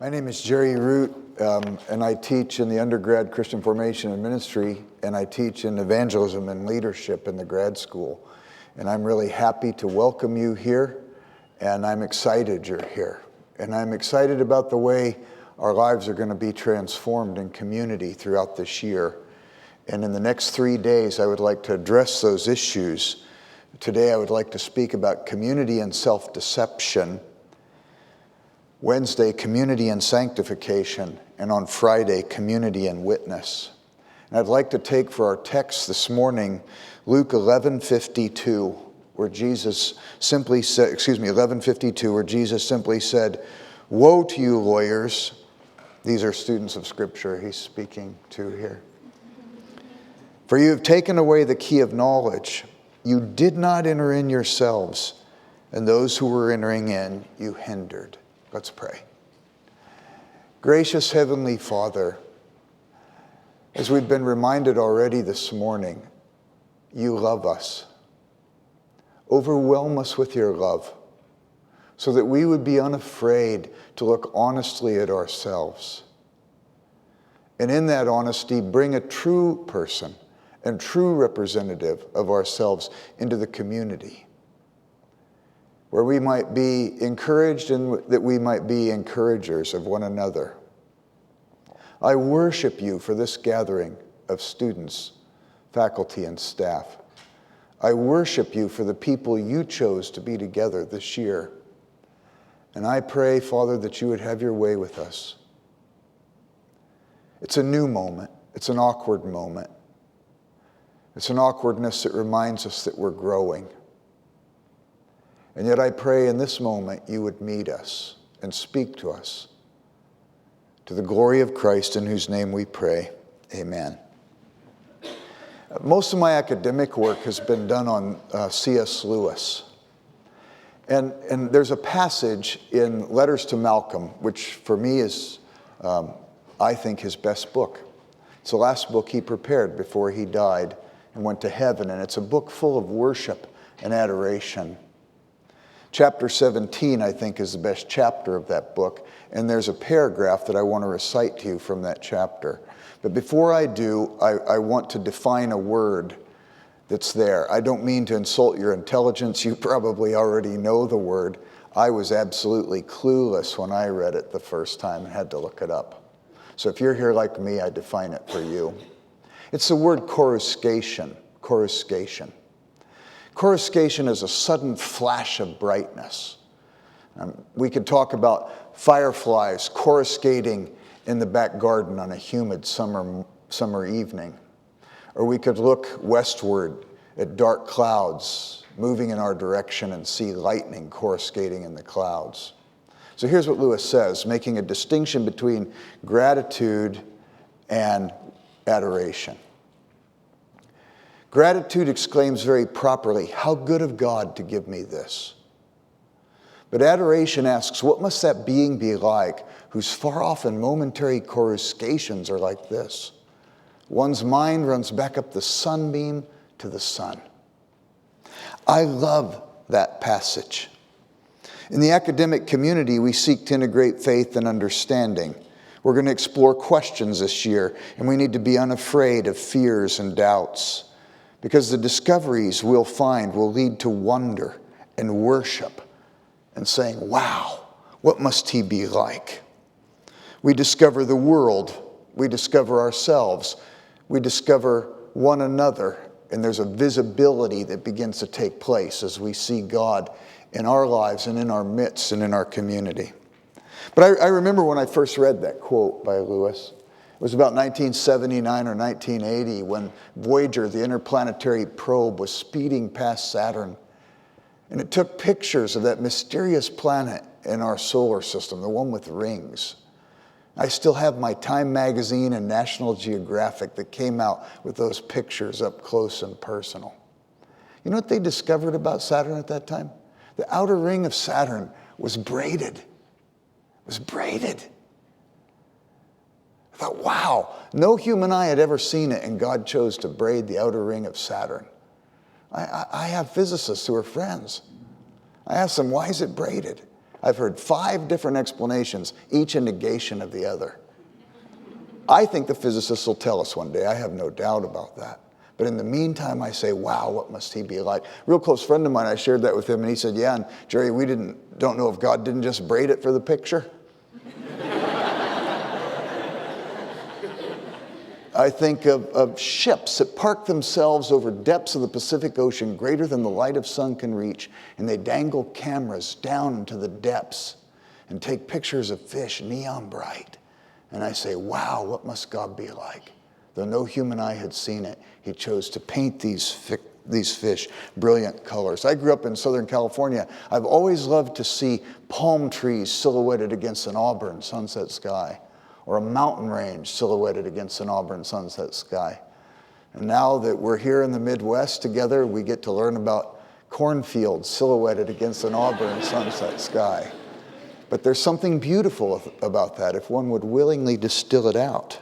My name is Jerry Root, and I teach in the undergrad Christian formation and ministry, and I teach in evangelism and leadership in the grad school. And I'm really happy to welcome you here, and I'm excited you're here. And I'm excited about the way our lives are going to be transformed in community throughout this year. And in the next 3 days, I would like to address those issues. Today, I would like to speak about community and self-deception. Wednesday, community and sanctification, and on Friday, community and witness. And I'd like to take for our text this morning, Luke 11:52, where Jesus simply said, 11:52, where Jesus simply said, "Woe to you, lawyers." These are students of Scripture he's speaking to here. "For you have taken away the key of knowledge. You did not enter in yourselves, and those who were entering in you hindered." Let's pray. Gracious Heavenly Father, as we've been reminded already this morning, you love us. Overwhelm us with your love so that we would be unafraid to look honestly at ourselves. And in that honesty, bring a true person and true representative of ourselves into the community, where we might be encouraged and that we might be encouragers of one another. I worship you for this gathering of students, faculty, and staff. I worship you for the people you chose to be together this year. And I pray, Father, that you would have your way with us. It's a new moment. It's an awkward moment. It's an awkwardness that reminds us that we're growing. And yet I pray in this moment you would meet us and speak to us. To the glory of Christ, in whose name we pray. Amen. Most of my academic work has been done on C.S. Lewis. And there's a passage in Letters to Malcolm, which for me is, I think, his best book. It's the last book he prepared before he died and went to heaven. And it's a book full of worship and adoration. Chapter 17, I think, is the best chapter of that book, and there's a paragraph that I want to recite to you from that chapter. But before I do, I want to define a word that's there. I don't mean to insult your intelligence. You probably already know the word. I was absolutely clueless when I read it the first time and had to look it up. So if you're here like me, I define it for you. It's the word coruscation. Coruscation. Coruscation is a sudden flash of brightness. We could talk about fireflies coruscating in the back garden on a humid summer evening. Or we could look westward at dark clouds moving in our direction and see lightning coruscating in the clouds. So here's what Lewis says, making a distinction between gratitude and adoration. Gratitude exclaims very properly, "How good of God to give me this." But adoration asks, what must that being be like whose far off and momentary coruscations are like this? One's mind runs back up the sunbeam to the sun. I love that passage. In the academic community, we seek to integrate faith and understanding. We're going to explore questions this year, and we need to be unafraid of fears and doubts, because the discoveries we'll find will lead to wonder and worship and saying, wow, what must he be like? We discover the world, we discover ourselves, we discover one another, and there's a visibility that begins to take place as we see God in our lives and in our midst and in our community. But I remember when I first read that quote by Lewis. It was about 1979 or 1980 when Voyager, the interplanetary probe, was speeding past Saturn. And it took pictures of that mysterious planet in our solar system, the one with rings. I still have my Time magazine and National Geographic that came out with those pictures up close and personal. You know what they discovered about Saturn at that time? The outer ring of Saturn was braided. It was braided. I thought, wow, no human eye had ever seen it, and God chose to braid the outer ring of Saturn. I have physicists who are friends. I asked them, why is it braided? I've heard 5 different explanations, each a negation of the other. I think the physicists will tell us one day. I have no doubt about that. But in the meantime, I say, wow, what must he be like? Real close friend of mine, I shared that with him, and he said, yeah, and Jerry, we don't know if God didn't just braid it for the picture. I think of ships that park themselves over depths of the Pacific Ocean greater than the light of sun can reach, and they dangle cameras down into the depths and take pictures of fish neon bright. And I say, wow, what must God be like? Though no human eye had seen it, he chose to paint these fish brilliant colors. I grew up in Southern California. I've always loved to see palm trees silhouetted against an auburn sunset sky, or a mountain range silhouetted against an auburn sunset sky. And now that we're here in the Midwest together, we get to learn about cornfields silhouetted against an auburn sunset sky. But there's something beautiful about that if one would willingly distill it out.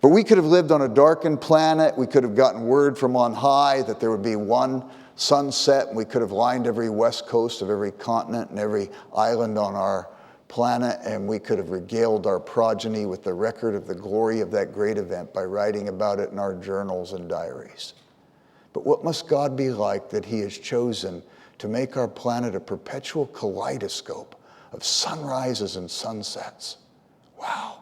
But we could have lived on a darkened planet. We could have gotten word from on high that there would be one sunset, and we could have lined every west coast of every continent and every island on our planet, and we could have regaled our progeny with the record of the glory of that great event by writing about it in our journals and diaries. But what must God be like that he has chosen to make our planet a perpetual kaleidoscope of sunrises and sunsets? Wow.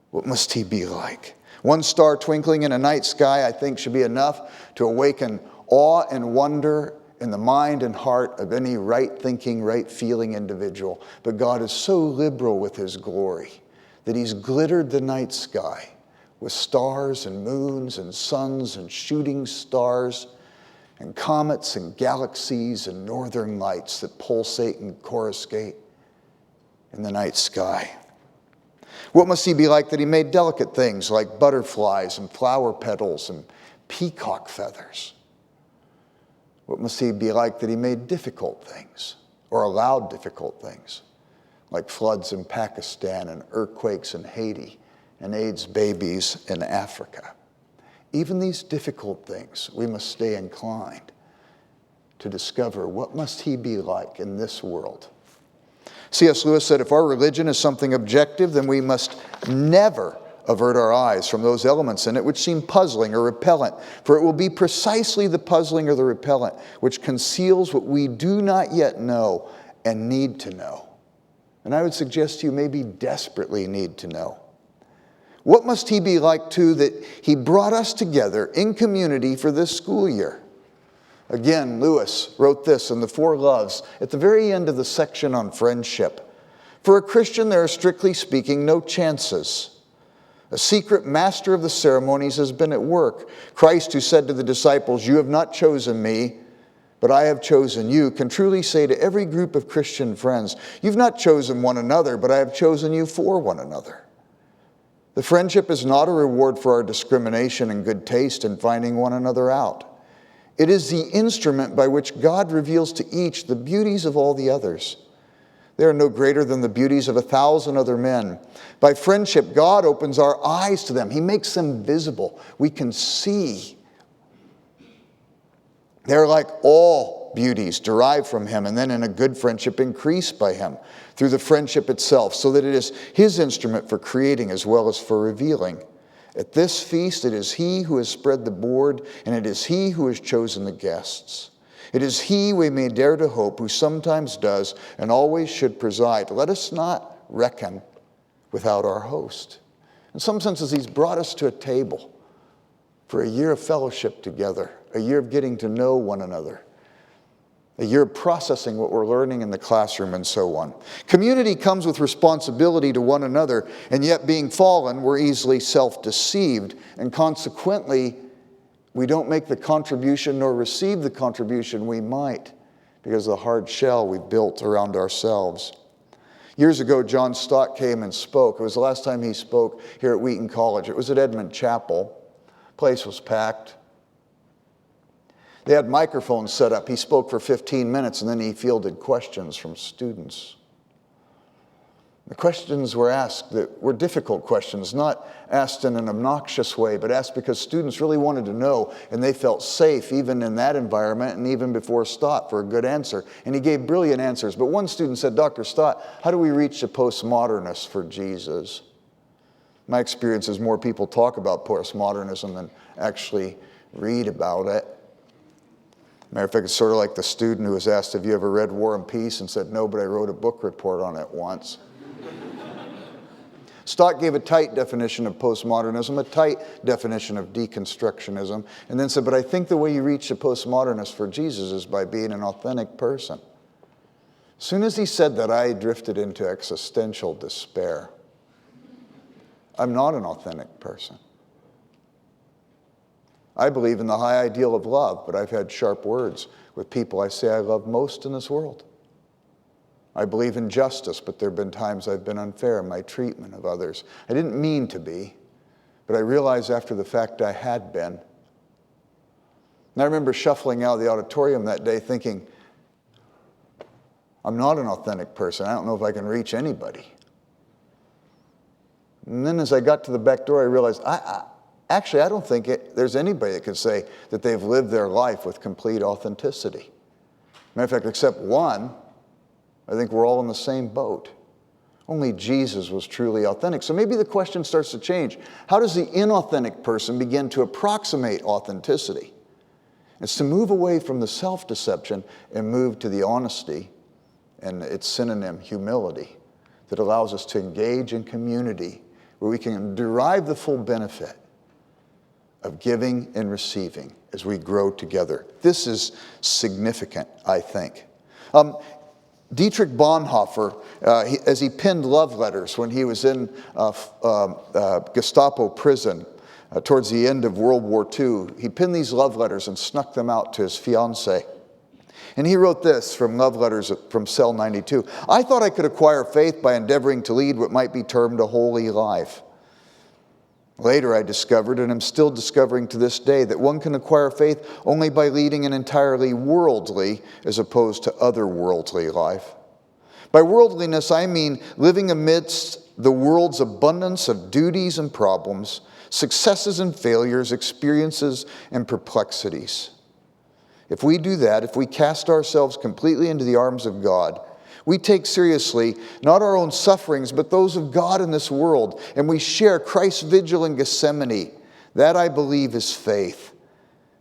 What must he be like? One star twinkling in a night sky, I think, should be enough to awaken awe and wonder in the mind and heart of any right-thinking, right-feeling individual. But God is so liberal with his glory that he's glittered the night sky with stars and moons and suns and shooting stars and comets and galaxies and northern lights that pulsate and coruscate in the night sky. What must he be like that he made delicate things like butterflies and flower petals and peacock feathers? What must he be like that he made difficult things, or allowed difficult things, like floods in Pakistan and earthquakes in Haiti and AIDS babies in Africa? Even these difficult things, we must stay inclined to discover what must he be like in this world. C.S. Lewis said, if our religion is something objective, then we must never avert our eyes from those elements in it which seem puzzling or repellent, for it will be precisely the puzzling or the repellent which conceals what we do not yet know and need to know. And I would suggest to you maybe desperately need to know. What must he be like, too, that he brought us together in community for this school year? Again, Lewis wrote this in The Four Loves at the very end of the section on friendship. For a Christian, there are, strictly speaking, no chances. A secret master of the ceremonies has been at work. Christ, who said to the disciples, "You have not chosen me, but I have chosen you," can truly say to every group of Christian friends, "You've not chosen one another, but I have chosen you for one another." The friendship is not a reward for our discrimination and good taste in finding one another out. It is the instrument by which God reveals to each the beauties of all the others. They are no greater than the beauties of 1,000 other men. By friendship, God opens our eyes to them. He makes them visible. We can see. They're like all beauties derived from him, and then in a good friendship increased by him through the friendship itself, so that it is his instrument for creating as well as for revealing. At this feast, it is he who has spread the board, and it is he who has chosen the guests. It is he, we may dare to hope, who sometimes does and always should preside. Let us not reckon without our host. In some senses, he's brought us to a table for a year of fellowship together, a year of getting to know one another, a year of processing what we're learning in the classroom, and so on. Community comes with responsibility to one another, and yet being fallen, we're easily self-deceived, and consequently, we don't make the contribution nor receive the contribution we might because of the hard shell we've built around ourselves. Years ago, John Stott came and spoke. It was the last time he spoke here at Wheaton College. It was at Edmund Chapel. The place was packed. They had microphones set up. He spoke for 15 minutes, and then he fielded questions from students. The questions were asked that were difficult questions, not asked in an obnoxious way, but asked because students really wanted to know, and they felt safe even in that environment and even before Stott for a good answer. And he gave brilliant answers. But one student said, Dr. Stott, how do we reach the postmodernists for Jesus? My experience is more people talk about postmodernism than actually read about it. Matter of fact, it's sort of like the student who was asked, have you ever read War and Peace? And said, no, but I wrote a book report on it once. Stott gave a tight definition of postmodernism, a tight definition of deconstructionism, and then said, but I think the way you reach the postmodernist for Jesus is by being an authentic person. As soon as he said that, I drifted into existential despair. I'm not an authentic person. I believe in the high ideal of love, but I've had sharp words with people I say I love most in this world. I believe in justice, but there have been times I've been unfair in my treatment of others. I didn't mean to be, but I realized after the fact I had been. And I remember shuffling out of the auditorium that day thinking, I'm not an authentic person. I don't know if I can reach anybody. And then as I got to the back door, I realized, actually, I don't think there's anybody that could say that they've lived their life with complete authenticity. Matter of fact, except one, I think we're all in the same boat. Only Jesus was truly authentic. So maybe the question starts to change. How does the inauthentic person begin to approximate authenticity? It's to move away from the self-deception and move to the honesty and its synonym, humility, that allows us to engage in community where we can derive the full benefit of giving and receiving as we grow together. This is significant, I think. Dietrich Bonhoeffer, as he penned love letters when he was in Gestapo prison towards the end of World War II, he penned these love letters and snuck them out to his fiancée. And he wrote this from Love Letters from Cell 92. I thought I could acquire faith by endeavoring to lead what might be termed a holy life. Later I discovered, and am still discovering to this day, that one can acquire faith only by leading an entirely worldly as opposed to otherworldly life. By worldliness I mean living amidst the world's abundance of duties and problems, successes and failures, experiences and perplexities. If we do that, if we cast ourselves completely into the arms of God, we take seriously not our own sufferings, but those of God in this world, and we share Christ's vigil in Gethsemane. That, I believe, is faith.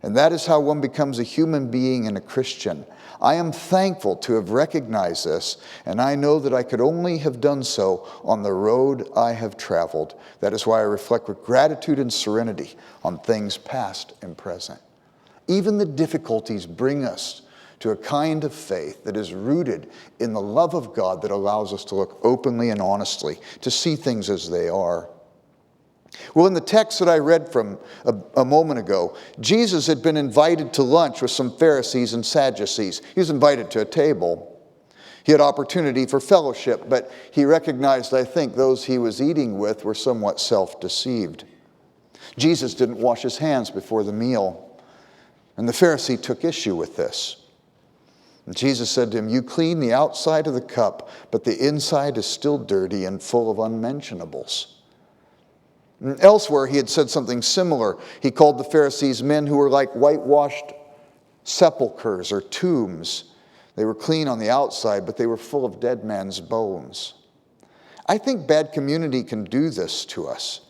And that is how one becomes a human being and a Christian. I am thankful to have recognized this, and I know that I could only have done so on the road I have traveled. That is why I reflect with gratitude and serenity on things past and present. Even the difficulties bring us to a kind of faith that is rooted in the love of God that allows us to look openly and honestly, to see things as they are. Well, in the text that I read from a moment ago, Jesus had been invited to lunch with some Pharisees and Sadducees. He was invited to a table. He had opportunity for fellowship, but he recognized, I think, those he was eating with were somewhat self-deceived. Jesus didn't wash his hands before the meal. And the Pharisee took issue with this. And Jesus said to him, you clean the outside of the cup, but the inside is still dirty and full of unmentionables. And elsewhere, he had said something similar. He called the Pharisees men who were like whitewashed sepulchres or tombs. They were clean on the outside, but they were full of dead man's bones. I think bad community can do this to us.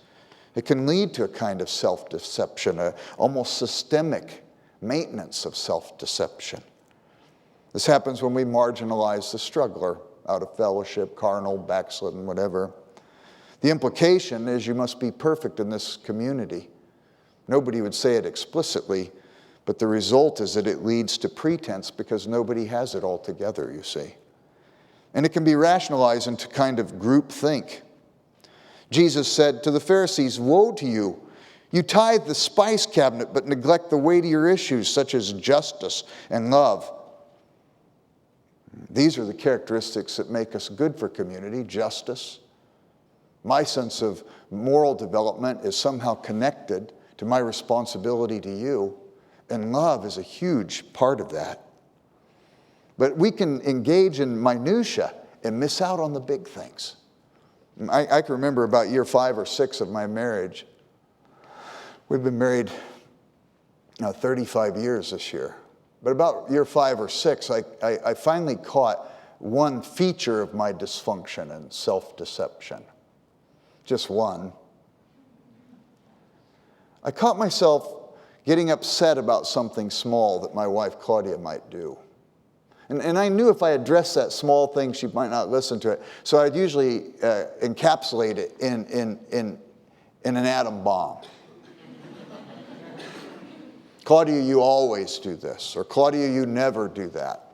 It can lead to a kind of self-deception, a almost systemic maintenance of self-deception. This happens when we marginalize the struggler out of fellowship, carnal, backslidden, whatever. The implication is you must be perfect in this community. Nobody would say it explicitly, but the result is that it leads to pretense because nobody has it all together, you see. And it can be rationalized into kind of groupthink. Jesus said to the Pharisees, woe to you! You tithe the spice cabinet, but neglect the weightier issues such as justice and love. These are the characteristics that make us good for community: justice. My sense of moral development is somehow connected to my responsibility to you, and love is a huge part of that. But we can engage in minutia and miss out on the big things. I can remember about year 5 or 6 of my marriage. We've been married 35 years this year. But about year 5 or 6, I finally caught one feature of my dysfunction and self-deception. Just one. I caught myself getting upset about something small that my wife Claudia might do. And I knew if I addressed that small thing, she might not listen to it. So I'd usually encapsulate it in an atom bomb. Claudia, you always do this. Or Claudia, you never do that.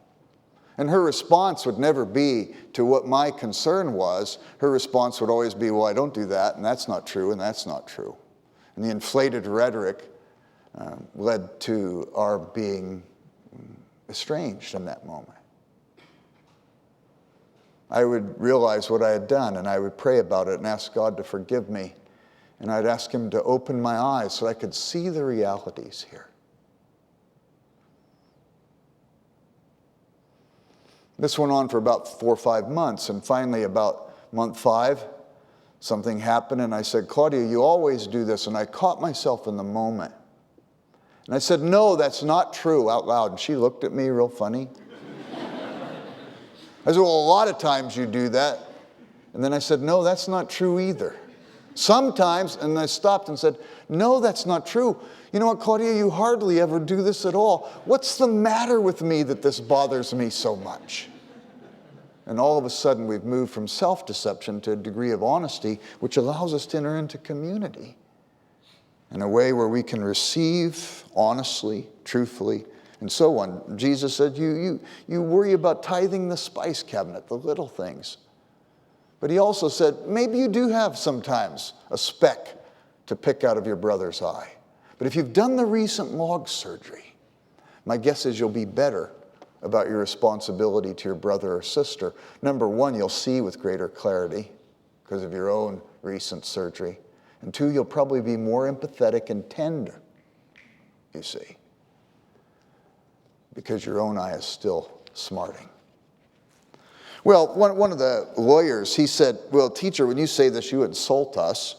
And her response would never be to what my concern was. Her response would always be, well, I don't do that, and that's not true, and that's not true. And the inflated rhetoric led to our being estranged in that moment. I would realize what I had done, and I would pray about it and ask God to forgive me. And I'd ask him to open my eyes so I could see the realities here. This went on for about 4 or 5 months, and finally about month 5, something happened, and I said, Claudia, you always do this, and I caught myself in the moment. And I said, no, that's not true, out loud. And she looked at me real funny. I said, well, a lot of times you do that. And then I said, no, that's not true either. Sometimes, and I stopped and said, no, that's not true. You know what, Claudia, you hardly ever do this at all. What's the matter with me that this bothers me so much? And all of a sudden, we've moved from self-deception to a degree of honesty, which allows us to enter into community in a way where we can receive honestly, truthfully, and so on. Jesus said, you worry about tithing the spice cabinet, the little things. But he also said, maybe you do have sometimes a speck to pick out of your brother's eye. But if you've done the recent log surgery, my guess is you'll be better about your responsibility to your brother or sister. Number 1, you'll see with greater clarity because of your own recent surgery. And 2, you'll probably be more empathetic and tender, you see, because your own eye is still smarting. Well, one of the lawyers, he said, well, teacher, when you say this, you insult us.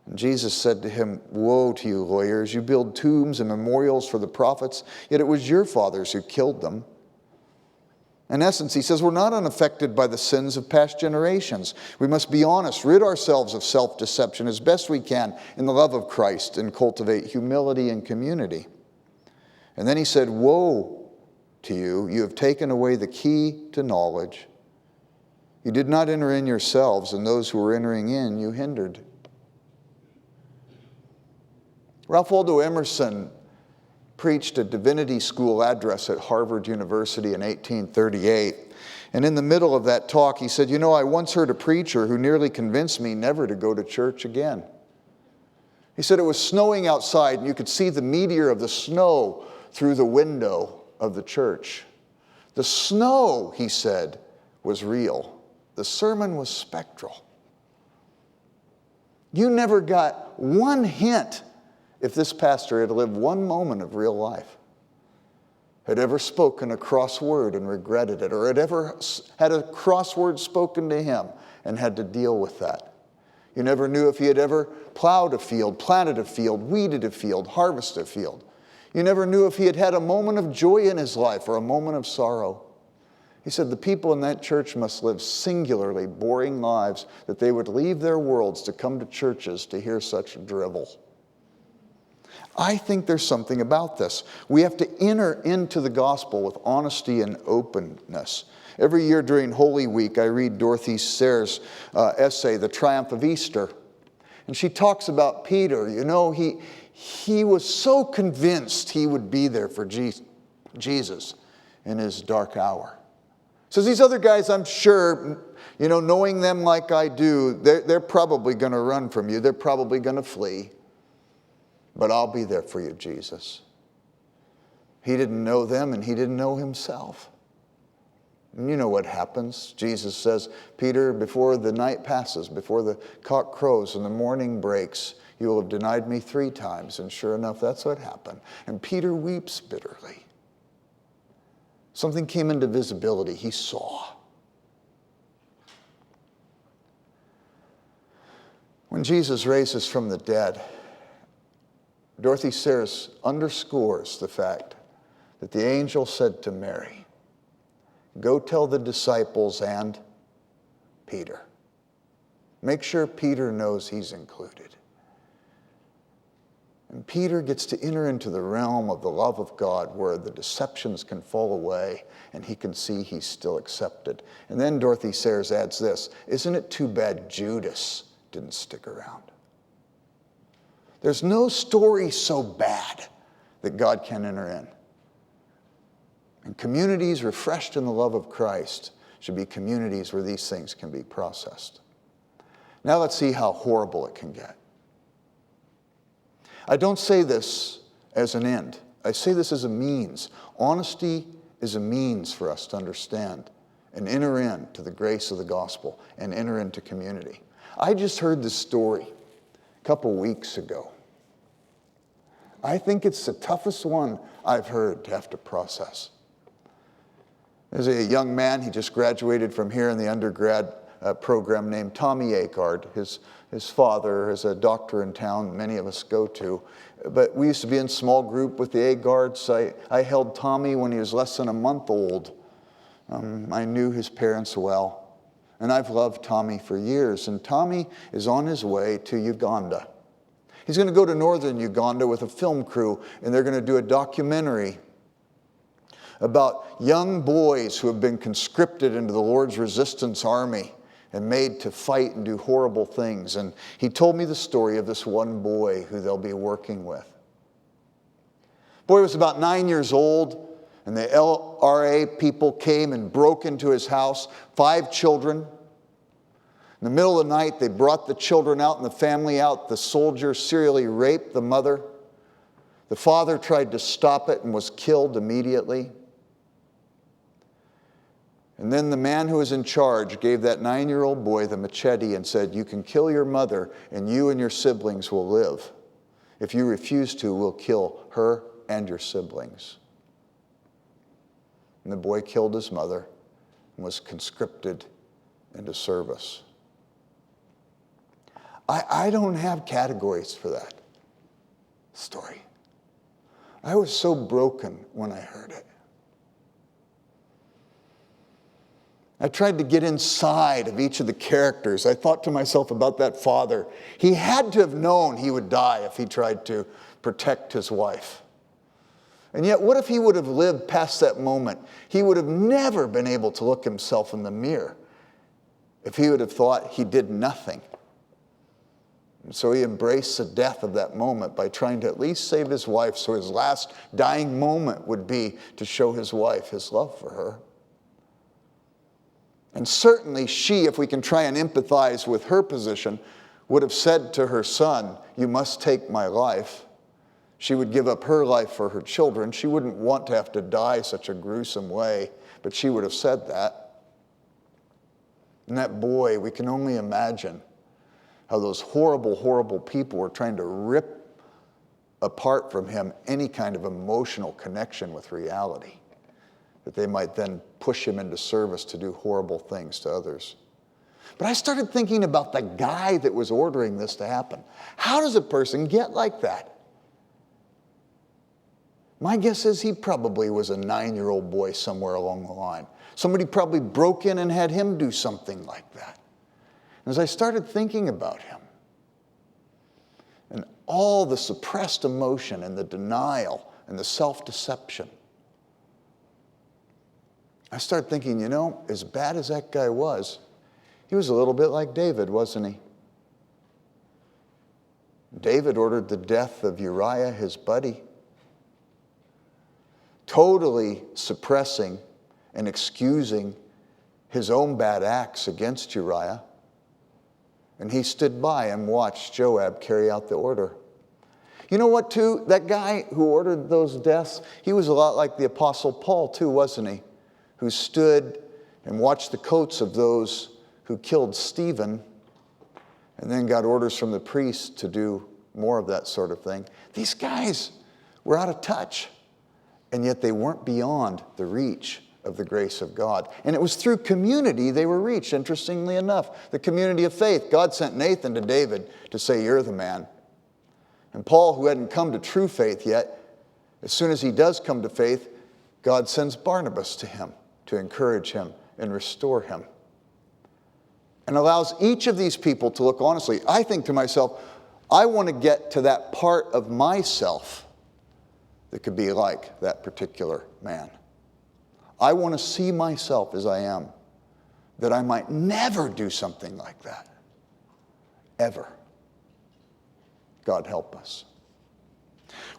And Jesus said to him, woe to you, lawyers. You build tombs and memorials for the prophets, yet it was your fathers who killed them. In essence, he says, we're not unaffected by the sins of past generations. We must be honest, rid ourselves of self-deception as best we can in the love of Christ and cultivate humility and community. And then he said, woe to you, you have taken away the key to knowledge. You did not enter in yourselves, and those who were entering in you hindered. Ralph Waldo Emerson preached a divinity school address at Harvard University in 1838. And in the middle of that talk, he said, you know, I once heard a preacher who nearly convinced me never to go to church again. He said it was snowing outside, and you could see the meteor of the snow through the window of the church. The snow, he said, was real. The sermon was spectral. You never got one hint if this pastor had lived one moment of real life, had ever spoken a cross word and regretted it, or had ever had a cross word spoken to him and had to deal with that. You never knew if he had ever plowed a field, planted a field, weeded a field, harvested a field. You never knew if he had had a moment of joy in his life or a moment of sorrow. He said the people in that church must live singularly boring lives, that they would leave their worlds to come to churches to hear such drivel. I think there's something about this. We have to enter into the gospel with honesty and openness. Every year during Holy Week, I read Dorothy Sayre's essay, The Triumph of Easter. And she talks about Peter. You know, he was so convinced he would be there for Jesus in his dark hour. So these other guys, I'm sure, you know, knowing them like I do, they're probably going to run from you. They're probably going to flee. But I'll be there for you, Jesus. He didn't know them, and he didn't know himself. And you know what happens. Jesus says, Peter, before the night passes, before the cock crows and the morning breaks, you will have denied me 3 times. And sure enough, that's what happened. And Peter weeps bitterly. Something came into visibility. He saw. When Jesus raises from the dead, Dorothy Sayers underscores the fact that the angel said to Mary, "Go tell the disciples and Peter. Make sure Peter knows he's included." And Peter gets to enter into the realm of the love of God where the deceptions can fall away and he can see he's still accepted. And then Dorothy Sayers adds this, "Isn't it too bad Judas didn't stick around?" There's no story so bad that God can enter in. And communities refreshed in the love of Christ should be communities where these things can be processed. Now let's see how horrible it can get. I don't say this as an end. I say this as a means. Honesty is a means for us to understand and enter into the grace of the gospel and enter into community. I just heard this story a couple weeks ago. I think it's the toughest one I've heard to have to process. There's a young man, he just graduated from here in the undergrad program named Tommy Agard. His father is a doctor in town many of us go to. But we used to be in small group with the Agards. I held Tommy when he was less than a month old. I knew his parents well. And I've loved Tommy for years. And Tommy is on his way to Uganda. He's going to go to northern Uganda with a film crew, and they're going to do a documentary about young boys who have been conscripted into the Lord's resistance army and made to fight and do horrible things. And he told me the story of this one boy who they'll be working with. The boy was about 9 years old, and the LRA people came and broke into his house, 5 children. In the middle of the night, they brought the children out and the family out. The soldier serially raped the mother. The father tried to stop it and was killed immediately. And then the man who was in charge gave that 9-year-old boy the machete and said, "You can kill your mother and you and your siblings will live. If you refuse to, we'll kill her and your siblings." And the boy killed his mother and was conscripted into service. I don't have categories for that story. I was so broken when I heard it. I tried to get inside of each of the characters. I thought to myself about that father. He had to have known he would die if he tried to protect his wife. And yet, what if he would have lived past that moment? He would have never been able to look himself in the mirror if he would have thought he did nothing. And so he embraced the death of that moment by trying to at least save his wife, so his last dying moment would be to show his wife his love for her. And certainly she, if we can try and empathize with her position, would have said to her son, "You must take my life." She would give up her life for her children. She wouldn't want to have to die such a gruesome way, but she would have said that. And that boy, we can only imagine how those horrible, horrible people were trying to rip apart from him any kind of emotional connection with reality, that they might then push him into service to do horrible things to others. But I started thinking about the guy that was ordering this to happen. How does a person get like that? My guess is he probably was a 9-year-old boy somewhere along the line. Somebody probably broke in and had him do something like that. And as I started thinking about him, and all the suppressed emotion and the denial and the self-deception, I started thinking, as bad as that guy was, he was a little bit like David, wasn't he? David ordered the death of Uriah, his buddy, totally suppressing and excusing his own bad acts against Uriah. And he stood by and watched Joab carry out the order. You know what, too? That guy who ordered those deaths, he was a lot like the Apostle Paul, too, wasn't he? Who stood and watched the coats of those who killed Stephen and then got orders from the priests to do more of that sort of thing. These guys were out of touch, and yet they weren't beyond the reach of the grace of God. And it was through community they were reached, interestingly enough. The community of faith. God sent Nathan to David to say, "You're the man." And Paul, who hadn't come to true faith yet, as soon as he does come to faith, God sends Barnabas to him to encourage him and restore him. And allows each of these people to look honestly. I think to myself, I want to get to that part of myself that could be like that particular man. I want to see myself as I am, that I might never do something like that. Ever. God help us.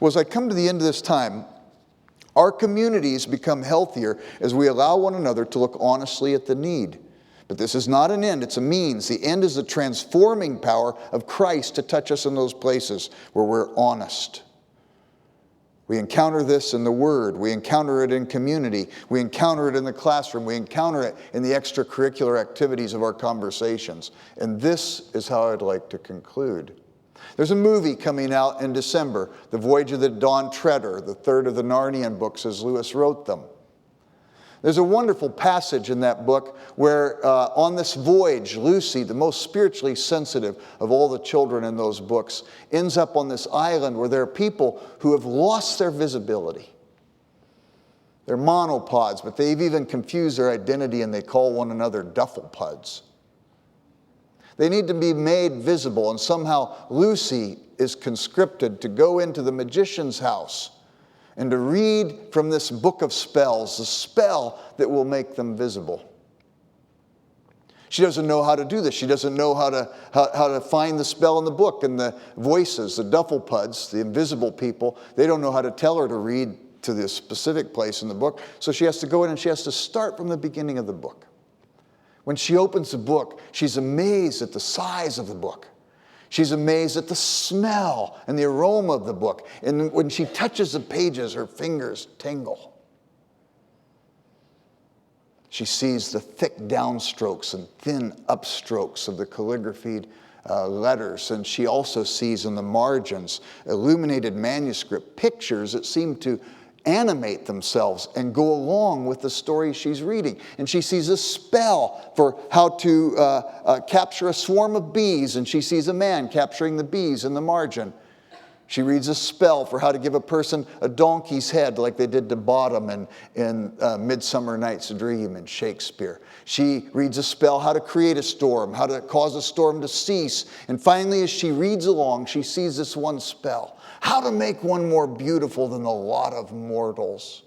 Well, as I come to the end of this time, our communities become healthier as we allow one another to look honestly at the need. But this is not an end, it's a means. The end is the transforming power of Christ to touch us in those places where we're honest. We encounter this in the Word. We encounter it in community. We encounter it in the classroom. We encounter it in the extracurricular activities of our conversations. And this is how I'd like to conclude. There's a movie coming out in December, The Voyage of the Dawn Treader, the third of the Narnian books as Lewis wrote them. There's a wonderful passage in that book where on this voyage, Lucy, the most spiritually sensitive of all the children in those books, ends up on this island where there are people who have lost their visibility. They're monopods, but they've even confused their identity and they call one another dufflepuds. They need to be made visible, and somehow Lucy is conscripted to go into the magician's house and to read from this book of spells, the spell that will make them visible. She doesn't know how to do this. She doesn't know how to find the spell in the book, and the voices, the dufflepuds, the invisible people, they don't know how to tell her to read to this specific place in the book. So she has to go in and she has to start from the beginning of the book. When she opens the book, she's amazed at the size of the book. She's amazed at the smell and the aroma of the book. And when she touches the pages, her fingers tingle. She sees the thick downstrokes and thin upstrokes of the calligraphied letters. And she also sees in the margins illuminated manuscript pictures that seem to animate themselves and go along with the story she's reading. And she sees a spell for how to capture a swarm of bees, and she sees a man capturing the bees in the margin. She reads a spell for how to give a person a donkey's head like they did to Bottom in Midsummer Night's Dream in Shakespeare. She reads a spell how to create a storm, how to cause a storm to cease. And finally, as she reads along, she sees this one spell. How to make one more beautiful than the lot of mortals.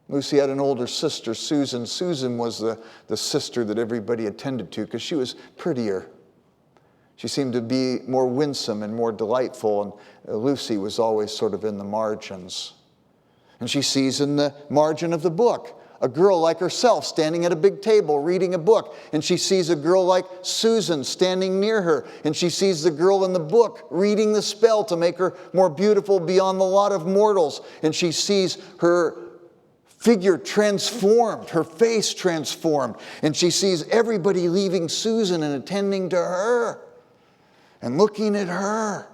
Lucy had an older sister, Susan. Susan was the sister that everybody attended to because she was prettier. She seemed to be more winsome and more delightful, and Lucy was always sort of in the margins. And she sees in the margin of the book a girl like herself standing at a big table reading a book. And she sees a girl like Susan standing near her. And she sees the girl in the book reading the spell to make her more beautiful beyond the lot of mortals. And she sees her figure transformed, her face transformed. And she sees everybody leaving Susan and attending to her and looking at her.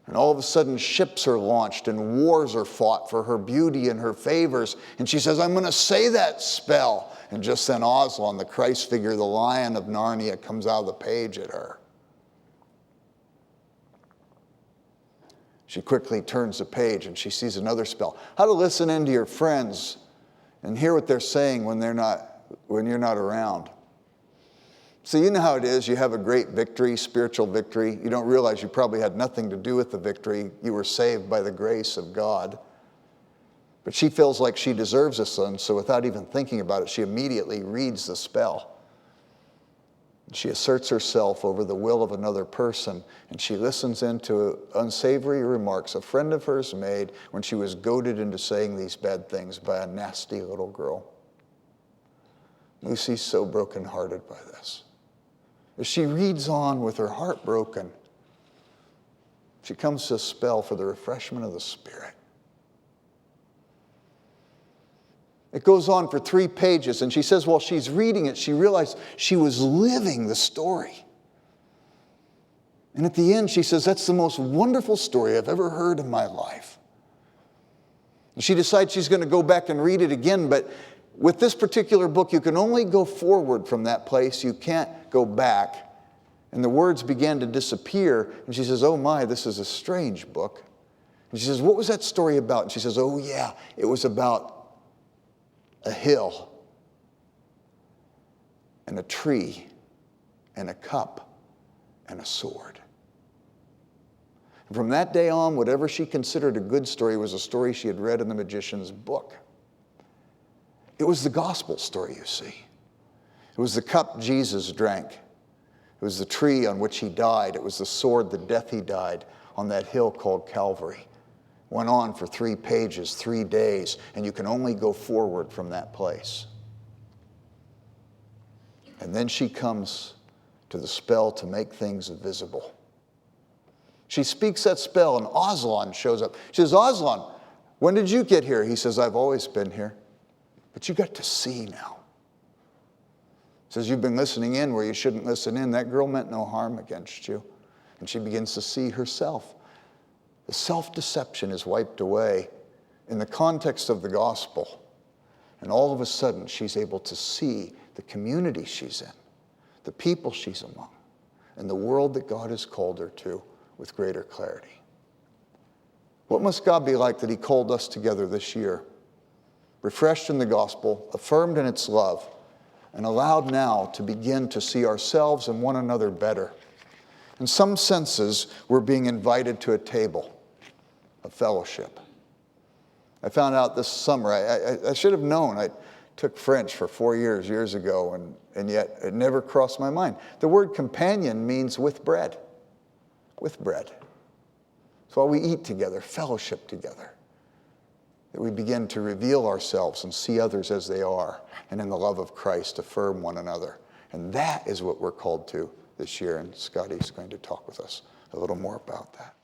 And all of a sudden, ships are launched and wars are fought for her beauty and her favors. And she says, I'm going to say that spell. And just then Aslan, the Christ figure, the Lion of Narnia, comes out of the page at her. She quickly turns the page and she sees another spell. How to listen in to your friends and hear what they're saying when you're not around. So you know how it is. You have a great victory, spiritual victory. You don't realize you probably had nothing to do with the victory. You were saved by the grace of God. But she feels like she deserves this one, so without even thinking about it, she immediately reads the spell. She asserts herself over the will of another person, and she listens into unsavory remarks a friend of hers made when she was goaded into saying these bad things by a nasty little girl. Lucy's so brokenhearted by this. As she reads on with her heart broken, she comes to a spell for the refreshment of the Spirit. It goes on for 3 pages, and she says while she's reading it, she realized she was living the story. And at the end, she says, that's the most wonderful story I've ever heard in my life. And she decides she's going to go back and read it again, but with this particular book, you can only go forward from that place. You can't go back. And the words began to disappear. And she says, oh my, this is a strange book. And she says, what was that story about? And she says, oh yeah, it was about a hill and a tree and a cup and a sword. And from that day on, whatever she considered a good story was a story she had read in the magician's book. It was the gospel story, you see. It was the cup Jesus drank. It was the tree on which he died. It was the sword, the death he died on that hill called Calvary. Went on for 3 pages, 3 days, and you can only go forward from that place. And then she comes to the spell to make things visible. She speaks that spell, and Aslan shows up. She says, Aslan, when did you get here? He says, I've always been here. But you got to see now. Says, you've been listening in where you shouldn't listen in. That girl meant no harm against you. And she begins to see herself. The self-deception is wiped away in the context of the gospel. And all of a sudden, she's able to see the community she's in, the people she's among, and the world that God has called her to with greater clarity. What must God be like that he called us together this year? Refreshed in the gospel, affirmed in its love, and allowed now to begin to see ourselves and one another better. In some senses, we're being invited to a table of fellowship. I found out this summer, I should have known. I took French for 4 years ago, and yet it never crossed my mind. The word companion means with bread. With bread. It's why we eat together, fellowship together. That we begin to reveal ourselves and see others as they are, and in the love of Christ affirm one another. And that is what we're called to this year, and Scotty's going to talk with us a little more about that.